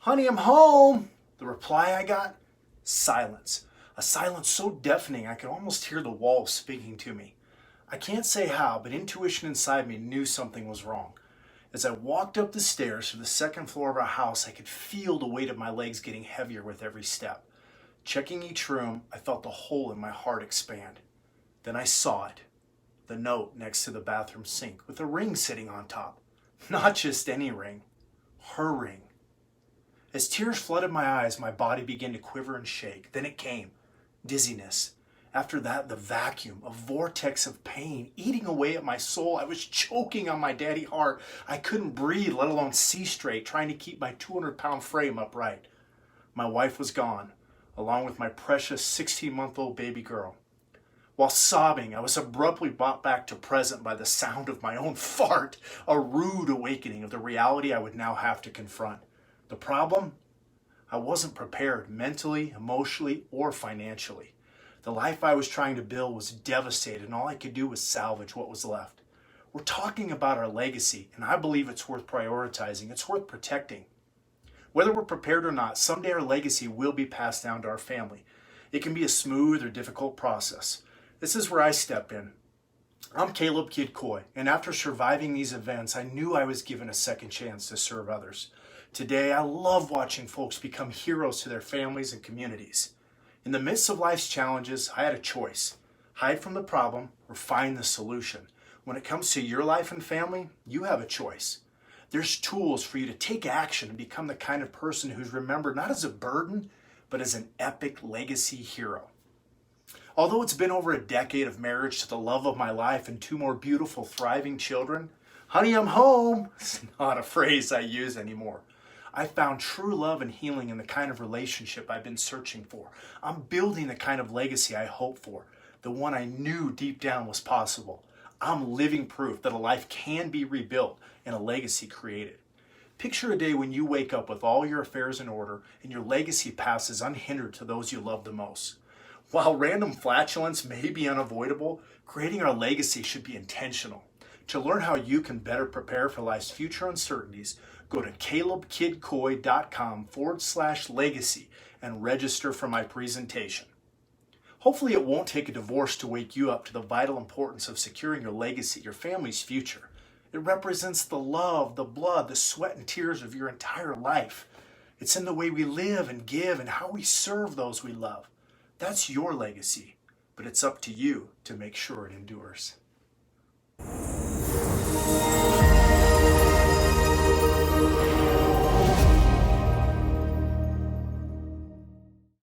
"Honey, I'm home." The reply I got? Silence. A silence so deafening I could almost hear the walls speaking to me. I can't say how, but intuition inside me knew something was wrong. As I walked up the stairs to the second floor of our house, I could feel the weight of my legs getting heavier with every step. Checking each room, I felt the hole in my heart expand. Then I saw it. The note next to the bathroom sink with a ring sitting on top. Not just any ring, her ring. As tears flooded my eyes, my body began to quiver and shake. Then it came. Dizziness. After that, the vacuum, a vortex of pain eating away at my soul. I was choking on my daddy heart. I couldn't breathe, let alone see straight, trying to keep my 200-pound frame upright. My wife was gone, along with my precious 16-month-old baby girl. While sobbing, I was abruptly brought back to present by the sound of my own fart, a rude awakening of the reality I would now have to confront. The problem? I wasn't prepared mentally, emotionally, or financially. The life I was trying to build was devastated, and all I could do was salvage what was left. We're talking about our legacy, and I believe it's worth prioritizing. It's worth protecting. Whether we're prepared or not, someday our legacy will be passed down to our family. It can be a smooth or difficult process. This is where I step in. I'm Caleb Kid Coy, and after surviving these events, I knew I was given a second chance to serve others. Today, I love watching folks become heroes to their families and communities. In the midst of life's challenges, I had a choice. Hide from the problem or find the solution. When it comes to your life and family, you have a choice. There's tools for you to take action and become the kind of person who's remembered not as a burden, but as an epic legacy hero. Although it's been over a decade of marriage to the love of my life and 2 more beautiful, thriving children, "Honey, I'm home" is not a phrase I use anymore. I found true love and healing in the kind of relationship I've been searching for. I'm building the kind of legacy I hoped for, the one I knew deep down was possible. I'm living proof that a life can be rebuilt and a legacy created. Picture a day when you wake up with all your affairs in order and your legacy passes unhindered to those you love the most. While random flatulence may be unavoidable, creating our legacy should be intentional. To learn how you can better prepare for life's future uncertainties, go to calebkidcoy.com/legacy and register for my presentation. Hopefully it won't take a divorce to wake you up to the vital importance of securing your legacy, your family's future. It represents the love, the blood, the sweat and tears of your entire life. It's in the way we live and give and how we serve those we love. That's your legacy, but it's up to you to make sure it endures.